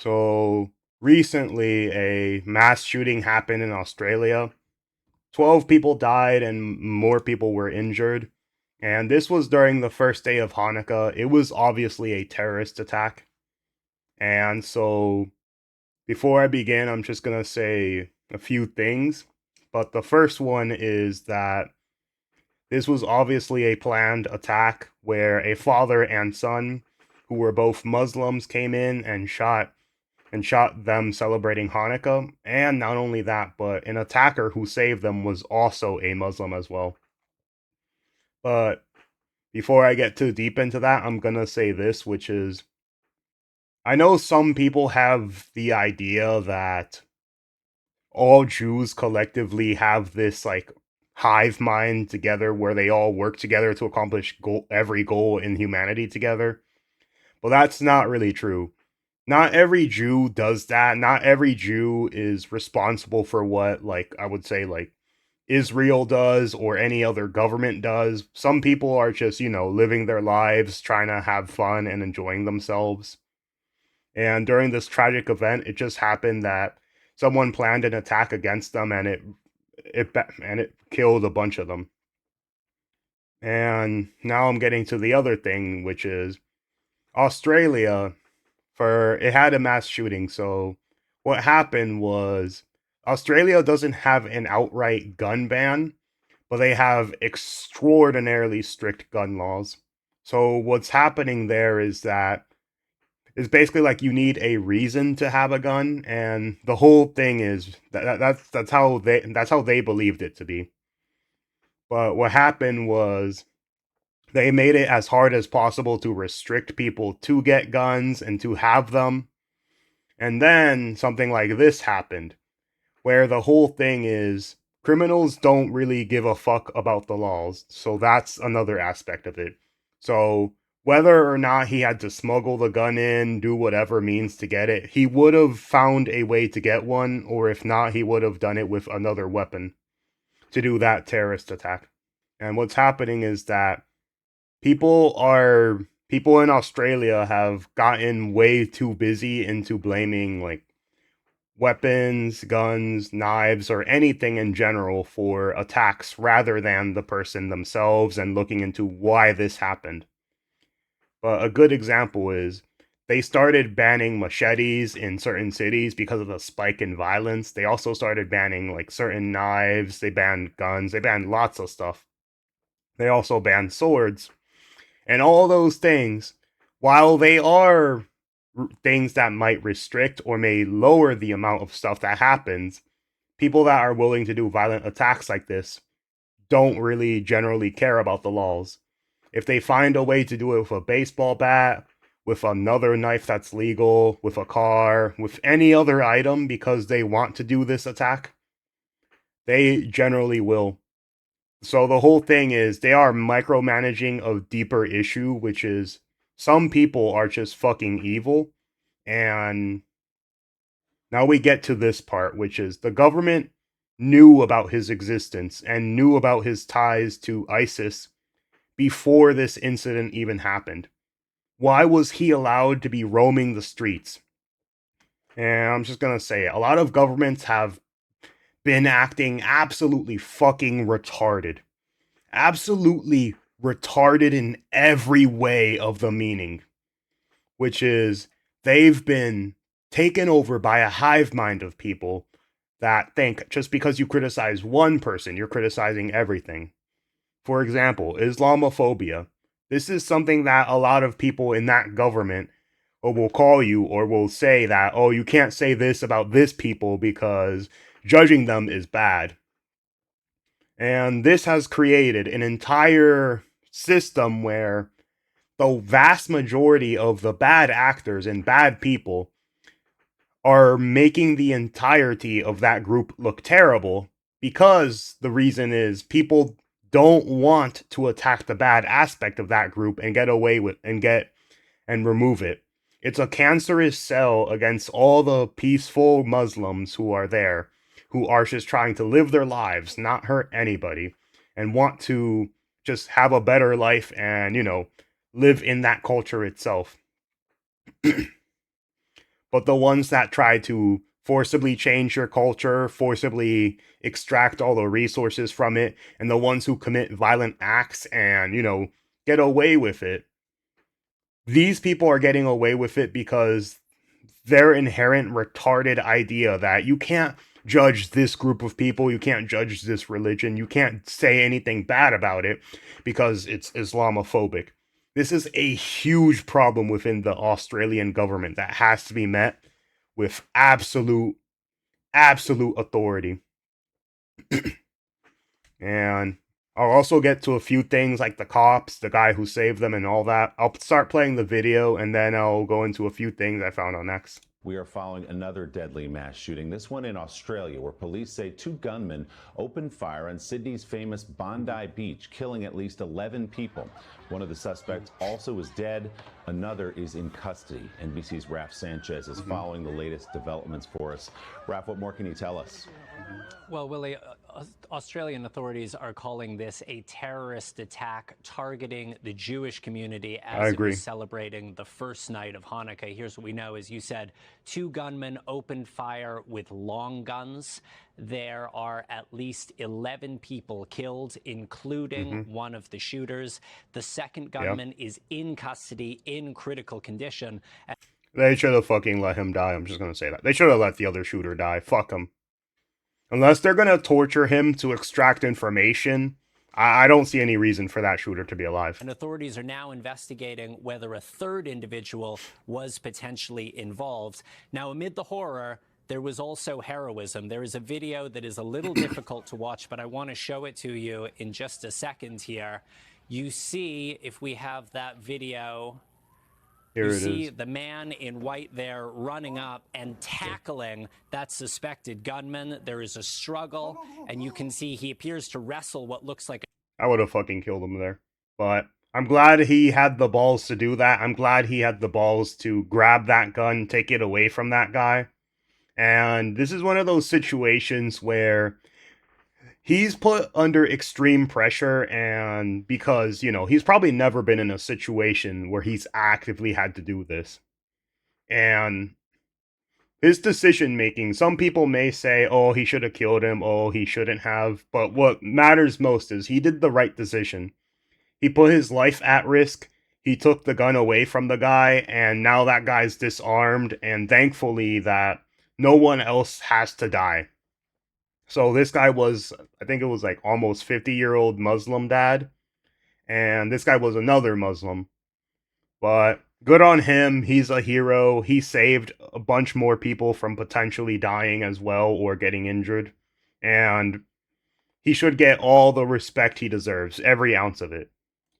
So recently, a mass shooting happened in Australia. 12 people died and more people were injured. And this was during the first day of Hanukkah. It was obviously a terrorist attack. And so, before I begin, I'm just going to say a few things. But the first one is that this was obviously a planned attack where a father and son, who were both Muslims, came in and shot them celebrating Hanukkah. And not only that, but an attacker who saved them was also a Muslim as well. But before I get too deep into that, I'm gonna say this, which is I know some people have the idea that all Jews collectively have this like hive mind together where they all work together to accomplish every goal in humanity together. But that's not really true. Not every Jew does that. Not every Jew is responsible for what, like, I would say, like, Israel does or any other government does. Some people are just, living their lives, trying to have fun and enjoying themselves. And during this tragic event, it just happened that someone planned an attack against them and it killed a bunch of them. And now I'm getting to the other thing, which is Australia for it had a mass shooting. So what happened was Australia doesn't have an outright gun ban, but they have extraordinarily strict gun laws. So what's happening there is that it's basically like you need a reason to have a gun, and the whole thing is that's how they believed it to be. But what happened was they made it as hard as possible to restrict people to get guns and to have them. And then something like this happened, where the whole thing is criminals don't really give a fuck about the laws. So that's another aspect of it. So whether or not he had to smuggle the gun in, do whatever means to get it, he would have found a way to get one, or if not, he would have done it with another weapon to do that terrorist attack. And what's happening is that people in Australia have gotten way too busy into blaming like weapons, guns, knives, or anything in general for attacks rather than the person themselves and looking into why this happened. But a good example is they started banning machetes in certain cities because of the spike in violence. They also started banning like certain knives, they banned guns, they banned lots of stuff. They also banned swords. And all those things, while they are things that might restrict or may lower the amount of stuff that happens, people that are willing to do violent attacks like this don't really generally care about the laws. If they find a way to do it with a baseball bat, with another knife that's legal, with a car, with any other item because they want to do this attack, they generally will. So the whole thing is they are micromanaging a deeper issue, which is some people are just fucking evil. And now we get to this part, which is the government knew about his existence and knew about his ties to ISIS before this incident even happened. Why was he allowed to be roaming the streets? And I'm just gonna say it. A lot of governments have been acting absolutely fucking retarded. Absolutely retarded in every way of the meaning, which is they've been taken over by a hive mind of people that think just because you criticize one person, you're criticizing everything. For example, Islamophobia. This is something that a lot of people in that government will call you or will say that, oh, you can't say this about this people because judging them is bad. And this has created an entire system where the vast majority of the bad actors and bad people are making the entirety of that group look terrible because the reason is people don't want to attack the bad aspect of that group and get away with and get and remove it. It's a cancerous cell against all the peaceful Muslims who are there, who are just trying to live their lives, not hurt anybody, and want to just have a better life and, live in that culture itself. but the ones that try to forcibly change your culture, forcibly extract all the resources from it, and the ones who commit violent acts and, get away with it. These people are getting away with it because their inherent retarded idea that you can't judge this group of people, you can't judge this religion, you can't say anything bad about it because it's Islamophobic. This is a huge problem within the Australian government that has to be met with absolute authority. And I'll also get to a few things like the cops, the guy who saved them, and all that. I'll start playing the video and then I'll go into a few things I found on X. We are following another deadly mass shooting, this one in Australia, where police say 2 gunmen opened fire on Sydney's famous Bondi Beach, killing at least 11 people. One of the suspects also is dead. Another is in custody. NBC's Raf Sanchez is following the latest developments for us. Raf, what more can you tell us? Well, Willie, Australian authorities are calling this a terrorist attack targeting the Jewish community as it was celebrating the first night of Hanukkah. Here's what we know. As you said, 2 gunmen opened fire with long guns. There are at least 11 people killed, including one of the shooters. The second gunman is in custody in critical condition. They should have fucking let him die. I'm just going to say that. They should have let the other shooter die. Fuck him. Unless they're going to torture him to extract information, I don't see any reason for that shooter to be alive. And authorities are now investigating whether a third individual was potentially involved. Now, amid the horror, there was also heroism. There is a video that is a little difficult to watch, but I want to show it to you in just a second here. You see, if we have that video... Here you it see is. the man in white there running up and tackling that suspected gunman. There is a struggle, and you can see he appears to wrestle what looks like... I would have fucking killed him there. But I'm glad he had the balls to do that. I'm glad he had the balls to grab that gun, take it away from that guy. And this is one of those situations where he's put under extreme pressure, and because, he's probably never been in a situation where he's actively had to do this. And his decision making, some people may say, oh, he should have killed him, oh, he shouldn't have. But what matters most is he did the right decision. He put his life at risk. He took the gun away from the guy, and now that guy's disarmed, and thankfully that no one else has to die. So this guy was, I think it was like almost 50-year-old Muslim dad, and this guy was another Muslim. But good on him. He's a hero. He saved a bunch more people from potentially dying as well or getting injured. And he should get all the respect he deserves, every ounce of it.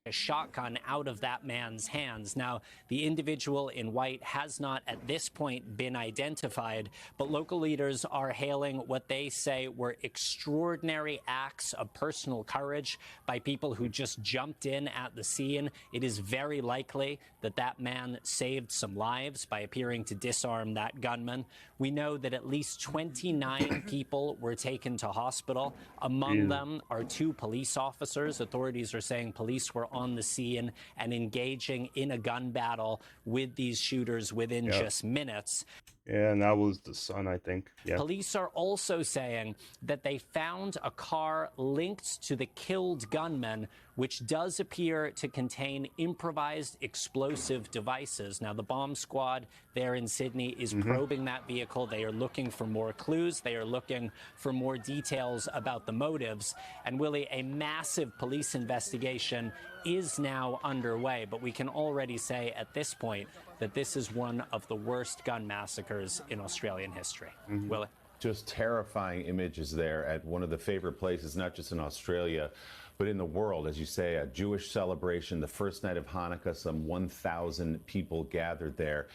A shotgun out of that man's hands. Now, the individual in white has not at this point been identified, but local leaders are hailing what they say were extraordinary acts of personal courage by people who just jumped in at the scene. It is very likely that that man saved some lives by appearing to disarm that gunman. We know that at least 29 people were taken to hospital. Among them are 2 police officers. Authorities are saying police were on the scene and engaging in a gun battle with these shooters within just minutes. Yeah, and that was the son, I think. Yeah. Police are also saying that they found a car linked to the killed gunman, which does appear to contain improvised explosive devices. Now, the bomb squad there in Sydney is probing that vehicle. They are looking for more clues. They are looking for more details about the motives. And, Willie, a massive police investigation is now underway, but we can already say at this point that this is one of the worst gun massacres in Australian history. Willie? Just terrifying images there at one of the favorite places, not just in Australia, but in the world. As you say, a Jewish celebration, the first night of Hanukkah, some 1,000 people gathered there.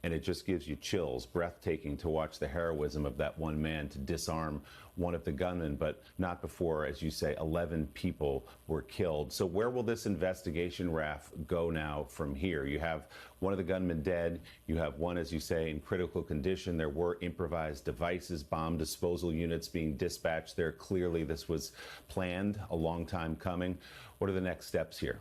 And it just gives you chills, breathtaking to watch the heroism of that one man to disarm one of the gunmen, but not before, as you say, 11 people were killed. So where will this investigation, Raf, go now from here? You have one of the gunmen dead. You have one, as you say, in critical condition. There were improvised devices, bomb disposal units being dispatched there. Clearly, this was planned, a long time coming. What are the next steps here?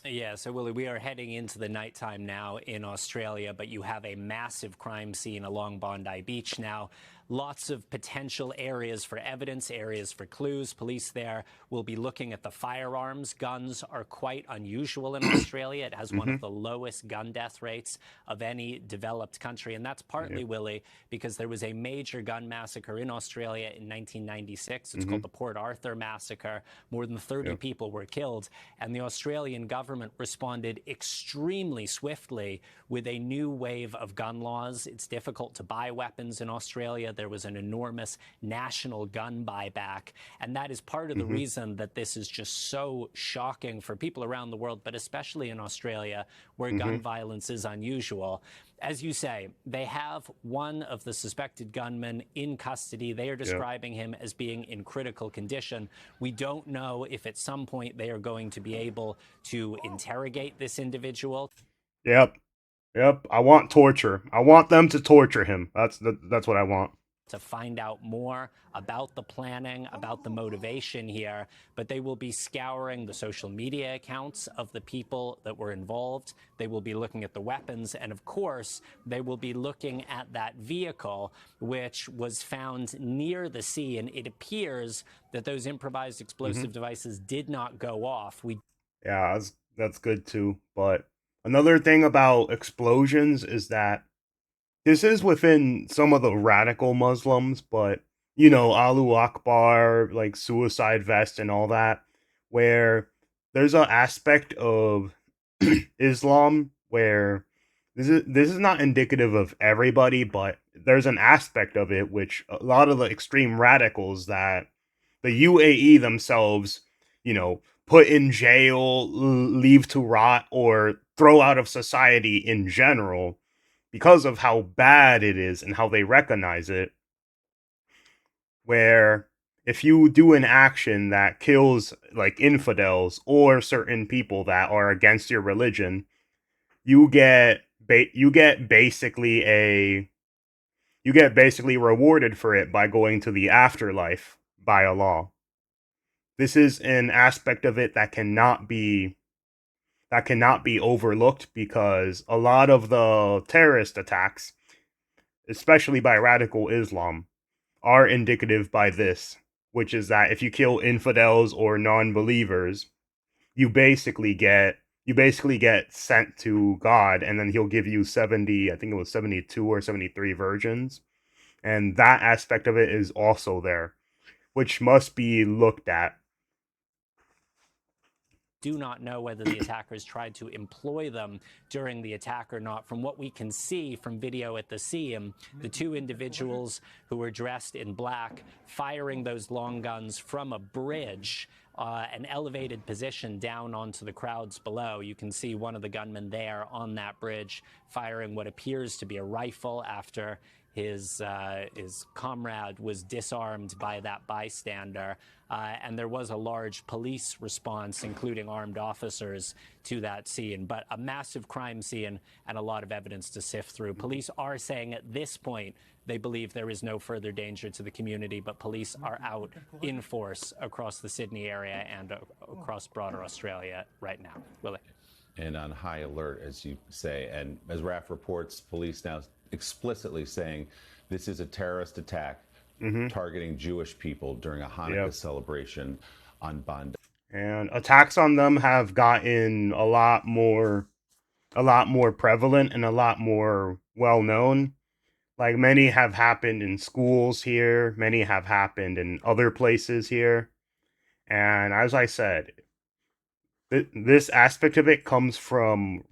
Yeah, so Willie, we are heading into the nighttime now in Australia, but you have a massive crime scene along Bondi Beach now. Lots of potential areas for evidence, areas for clues. Police there will be looking at the firearms. Guns are quite unusual in Australia. It has one Mm-hmm. of the lowest gun death rates of any developed country. And that's partly, Yep. Willie, because there was a major gun massacre in Australia in 1996. It's Mm-hmm. called the Port Arthur Massacre. More than 30 Yep. people were killed. And the Australian government responded extremely swiftly with a new wave of gun laws. It's difficult to buy weapons in Australia. There was an enormous national gun buyback. And that is part of the Mm-hmm. reason that this is just so shocking for people around the world, but especially in Australia, where Mm-hmm. gun violence is unusual. As you say, they have one of the suspected gunmen in custody. They are Yep. describing him as being in critical condition. We don't know if at some point they are going to be able to interrogate this individual. Yep. Yep. I want torture. I want them to torture him. That's what I want. To find out more about the planning, about the motivation here, but they will be scouring the social media accounts of the people that were involved. They will be looking at the weapons, and of course, they will be looking at that vehicle, which was found near the sea, and it appears that those improvised Mm-hmm. explosive devices did not go off. We Yeah, that's good too. But another thing about explosions is that this is within some of the radical Muslims, but Allahu Akbar, like suicide vest and all that, where there's an aspect of Islam where this is not indicative of everybody, but there's an aspect of it which a lot of the extreme radicals that the UAE themselves, put in jail, leave to rot, or throw out of society in general because of how bad it is and how they recognize it. Where if you do an action that kills like infidels or certain people that are against your religion, you get basically a you get basically rewarded for it by going to the afterlife by a law. This is an aspect of it that cannot be overlooked because a lot of the terrorist attacks, especially by radical Islam, are indicative by this, which is that if you kill infidels or non-believers, you basically get you basically get sent to God, and then he'll give you 70, I think it was 72 or 73 virgins. And that aspect of it is also there, which must be looked at. do not know whether the attackers tried to employ them during the attack or not. From what we can see from video at the scene, the two individuals who were dressed in black firing those long guns from a bridge, an elevated position down onto the crowds below. You can see one of the gunmen there on that bridge firing what appears to be a rifle after his comrade was disarmed by that bystander. And there was a large police response, including armed officers, to that scene. But a massive crime scene and a lot of evidence to sift through. Police are saying at this point they believe there is no further danger to the community, but police are out in force across the Sydney area and across broader Australia right now. Willie. And on high alert, as you say. And as RAF reports, police now explicitly saying this is a terrorist attack Mm-hmm. targeting Jewish people during a Hanukkah Yep. celebration on Bondi. And attacks on them have gotten a lot more prevalent and a lot more well known. Like many have happened in schools here, many have happened in other places here. And as I said, this aspect of it comes from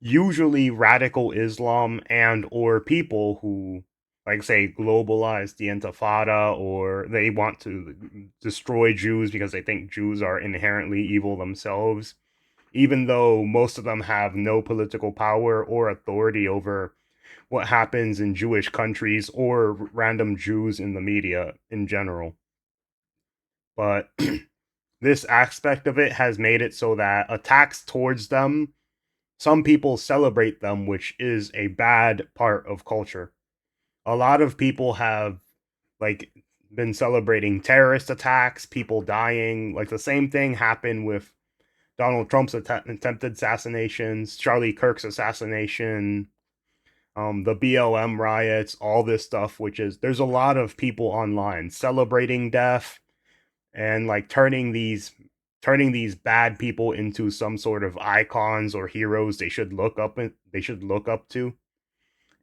usually radical Islam and or people who, like, say, globalize the Intifada, or they want to destroy Jews because they think Jews are inherently evil themselves, even though most of them have no political power or authority over what happens in Jewish countries or random Jews in the media in general. But this aspect of it has made it so that attacks towards them, some people celebrate them, which is a bad part of culture. A lot of people have, like, been celebrating terrorist attacks, people dying. Like the same thing happened with Donald Trump's attempted assassinations, Charlie Kirk's assassination, the BLM riots, all this stuff, which is there's a lot of people online celebrating death and like turning these bad people into some sort of icons or heroes they should look up to.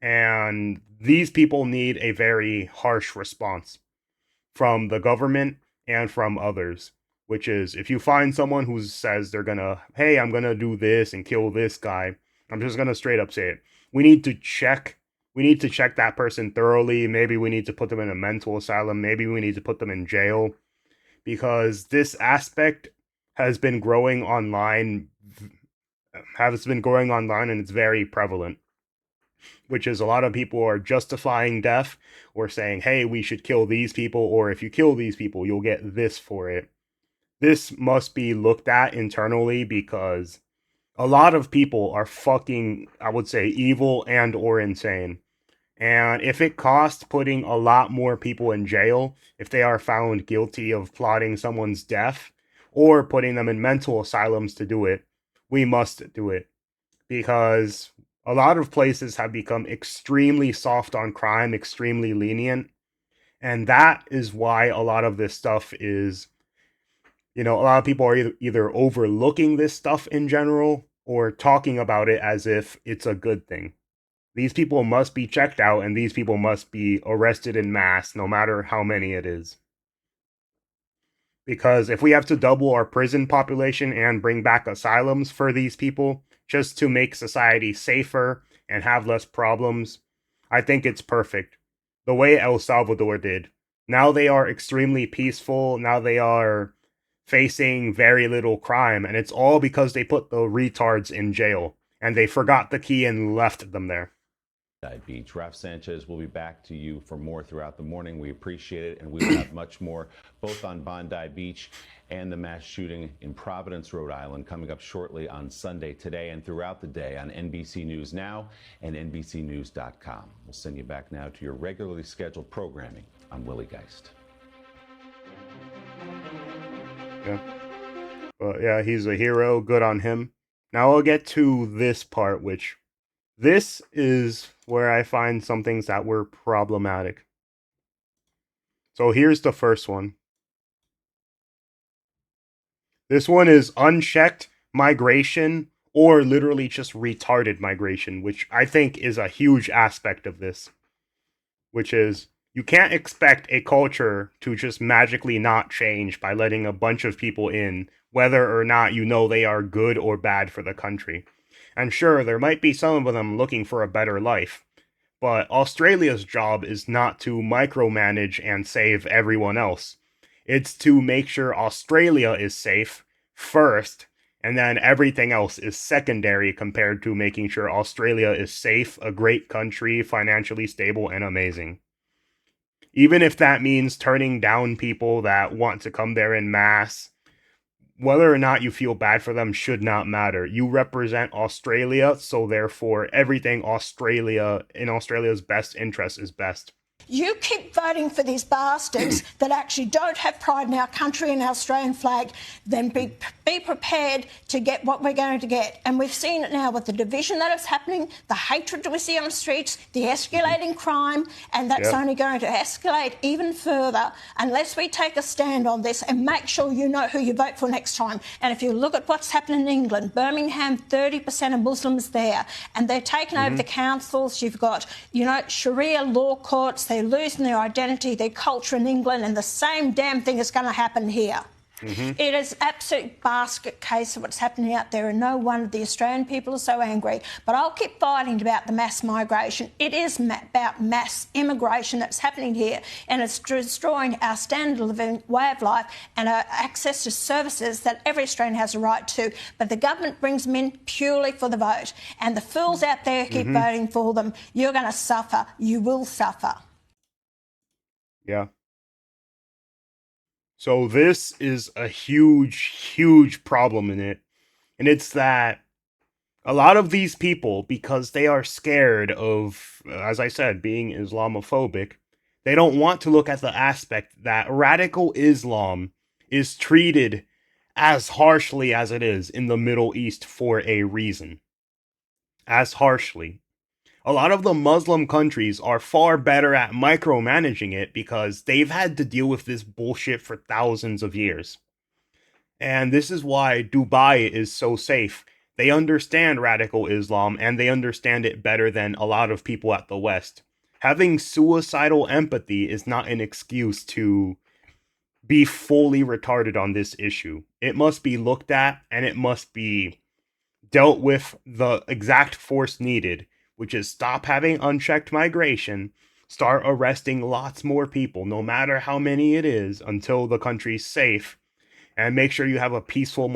And these people need a very harsh response from the government and from others, which is if you find someone who says they're gonna, hey, I'm gonna do this and kill this guy, I'm just gonna straight up say it. We need to check. We need to check that person thoroughly. Maybe we need to put them in a mental asylum. Maybe we need to put them in jail because this aspect has been growing online, and it's very prevalent, which is a lot of people are justifying death or saying, hey, we should kill these people, or if you kill these people, you'll get this for it. This must be looked at internally because a lot of people are fucking, I would say, evil and or insane. And if it costs putting a lot more people in jail, if they are found guilty of plotting someone's death or putting them in mental asylums to do it, we must do it. Because a lot of places have become extremely soft on crime, extremely lenient. And that is why a lot of this stuff is, a lot of people are either overlooking this stuff in general or talking about it as if it's a good thing. These people must be checked out and these people must be arrested in mass, no matter how many it is. Because if we have to double our prison population and bring back asylums for these people just to make society safer and have less problems, I think it's perfect. The way El Salvador did. Now they are extremely peaceful. Now they are facing very little crime. And it's all because they put the retards in jail. And they forgot the key and left them there. Beach. Ralph Sanchez will be back to you for more throughout the morning. We appreciate it, and we will have much more both on Bondi Beach and the mass shooting in Providence, Rhode Island, coming up shortly on Sunday, today, and throughout the day on NBC News Now and NBCNews.com. We'll send you back now to your regularly scheduled programming. I'm Willie Geist. Yeah. But yeah, he's a hero. Good on him. Now I'll get to this part, which this is where I find some things that were problematic. So here's the first one. This one is unchecked migration or literally just retarded migration, which I think is a huge aspect of this. Which is, you can't expect a culture to just magically not change by letting a bunch of people in, whether or not you know they are good or bad for the country. And sure, there might be some of them looking for a better life, but Australia's job is not to micromanage and save everyone else. It's to make sure Australia is safe first, and then everything else is secondary compared to making sure Australia is safe, a great country, financially stable, and amazing. Even if that means turning down people that want to come there in mass, whether or not you feel bad for them should not matter. You represent Australia, so therefore everything in Australia's best interest is best. You keep voting for these bastards that actually don't have pride in our country and our Australian flag, then be prepared to get what we're going to get. And we've seen it now with the division that is happening, the hatred that we see on the streets, the escalating crime, and that's only going to escalate even further unless we take a stand on this and make sure you know who you vote for next time. And if you look at what's happening in England, Birmingham, 30% of Muslims there, and they're taking over the councils. You've got, Sharia law courts. They're losing their identity, their culture in England, and the same damn thing is going to happen here. It is absolute basket case of what's happening out there, and no wonder the Australian people are so angry. But I'll keep fighting about the mass migration. It is about mass immigration that's happening here, and it's destroying our standard of living, way of life, and our access to services that every Australian has a right to. But the government brings them in purely for the vote, and the fools out there keep voting for them. You're going to suffer. You will suffer. Yeah. So this is a huge, huge problem in it. And it's that a lot of these people, because they are scared of, as I said, being Islamophobic, they don't want to look at the aspect that radical Islam is treated as harshly as it is in the Middle East for a reason. As harshly. A lot of the Muslim countries are far better at micromanaging it because they've had to deal with this bullshit for thousands of years. And this is why Dubai is so safe. They understand radical Islam and they understand it better than a lot of people at the West. Having suicidal empathy is not an excuse to be fully retarded on this issue. It must be looked at and it must be dealt with the exact force needed, which is stop having unchecked migration, start arresting lots more people, no matter how many it is, until the country's safe, and make sure you have a peaceful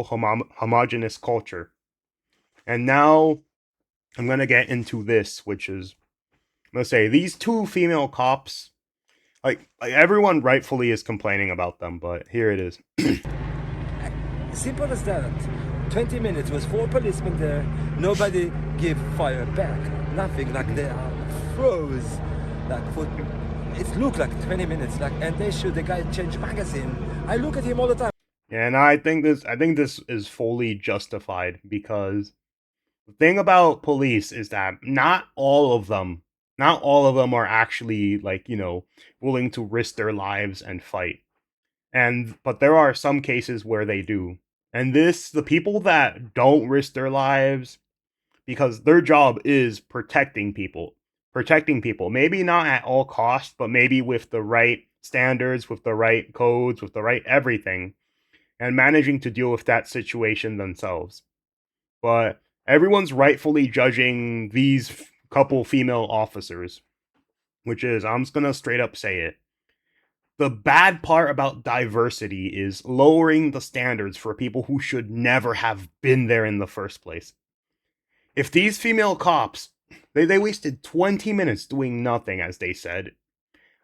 homogenous culture. And now I'm gonna get into this, which is, I'm gonna say these two female cops, like everyone rightfully is complaining about them, but here it is. Simple as that. 20 minutes was 4 policemen there. Nobody gave fire back. Nothing. Like they are froze. Like for it looked like 20 minutes. Like, and they should the guy change magazine. I look at him all the time. And I think this is fully justified because the thing about police is that not all of them are actually, like, willing to risk their lives and fight. But there are some cases where they do. And the people that don't risk their lives because their job is protecting people. Maybe not at all costs, but maybe with the right standards, with the right codes, with the right everything, and managing to deal with that situation themselves. But everyone's rightfully judging these couple female officers, which is, I'm just gonna straight up say it. The bad part about diversity is lowering the standards for people who should never have been there in the first place. If these female cops, they wasted 20 minutes doing nothing, as they said,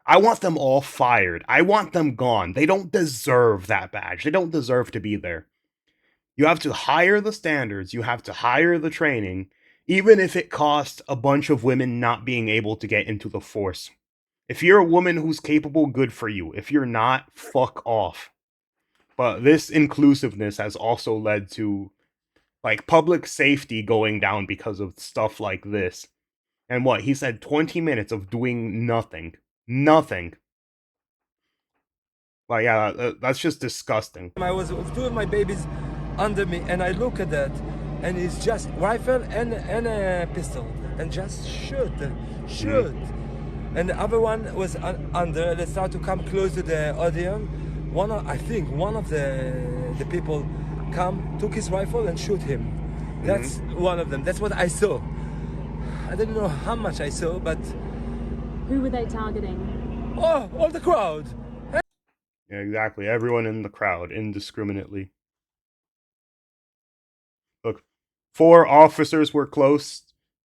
I want them all fired. I want them gone. They don't deserve that badge. They don't deserve to be there. You have to hire the standards. You have to hire the training, even if it costs a bunch of women not being able to get into the force. If you're a woman who's capable, good for you. If you're not, fuck off. But this inclusiveness has also led to, like, public safety going down because of stuff like this. And what, he said 20 minutes of doing nothing. Nothing. Like, yeah, that's just disgusting. I was with two of my babies under me, and I look at that, and it's just rifle and a pistol, and just shoot. And the other one was under. They start to come close to the audience. I think one of the people took his rifle and shoot him. That's one of them. That's what I saw. I didn't know how much I saw, but who were they targeting? Oh, all the crowd. Yeah, exactly. Everyone in the crowd, indiscriminately. Look, 4 officers were close,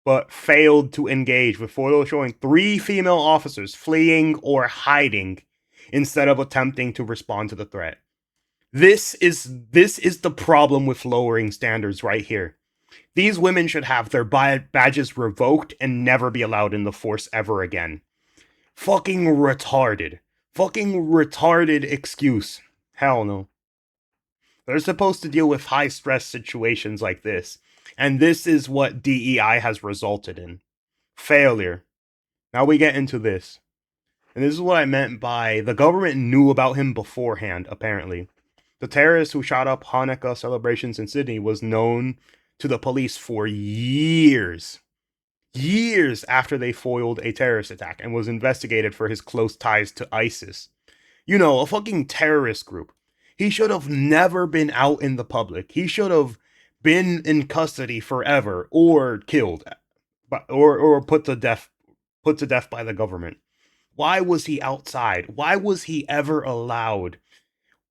but failed to engage, with photos showing 3 female officers fleeing or hiding instead of attempting to respond to the threat. This is the problem with lowering standards right here. These women should have their badges revoked and never be allowed in the force ever again. Fucking retarded. Fucking retarded excuse. Hell no. They're supposed to deal with high stress situations like this. And this is what DEI has resulted in. Failure. Now we get into this. And this is what I meant by the government knew about him beforehand, apparently. The terrorist who shot up Hanukkah celebrations in Sydney was known to the police for years. Years after they foiled a terrorist attack and was investigated for his close ties to ISIS. You know, a fucking terrorist group. He should have never been out in the public. He should have been in custody forever or killed or put to death by the government. Why was he outside? Why was he ever allowed?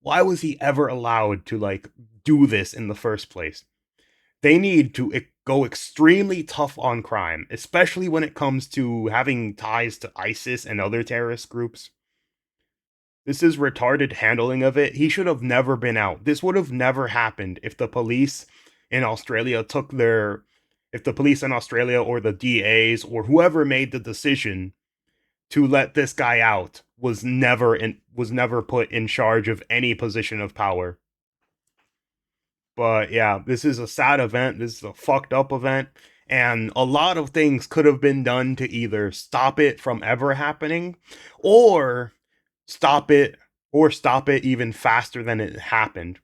Why was he ever allowed to, like, do this in the first place? They need to go extremely tough on crime, especially when it comes to having ties to ISIS and other terrorist groups. This is retarded handling of it. He should have never been out. This would have never happened if the police in Australia or the DAs or whoever made the decision to let this guy out was never put in charge of any position of power. But yeah, this is a sad event. This is a fucked up event. And a lot of things could have been done to either stop it from ever happening or stop it stop it even faster than it happened.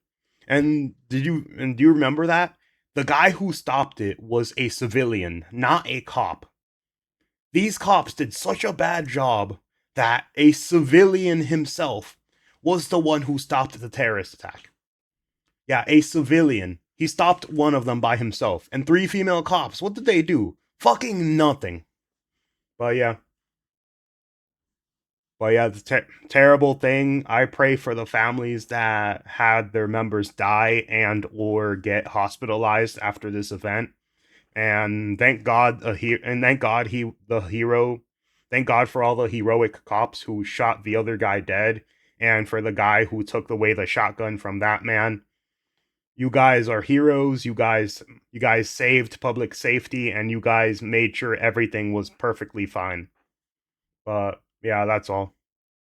And do you remember that? The guy who stopped it was a civilian, not a cop. These cops did such a bad job that a civilian himself was the one who stopped the terrorist attack. Yeah, a civilian. He stopped one of them by himself. And 3 female cops, what did they do? Fucking nothing. But yeah. It's a terrible thing. I pray for the families that had their members die and or get hospitalized after this event. And thank God, thank God for all the heroic cops who shot the other guy dead, and for the guy who took away the shotgun from that man. You guys are heroes. You guys saved public safety, and you guys made sure everything was perfectly fine. But yeah, that's all.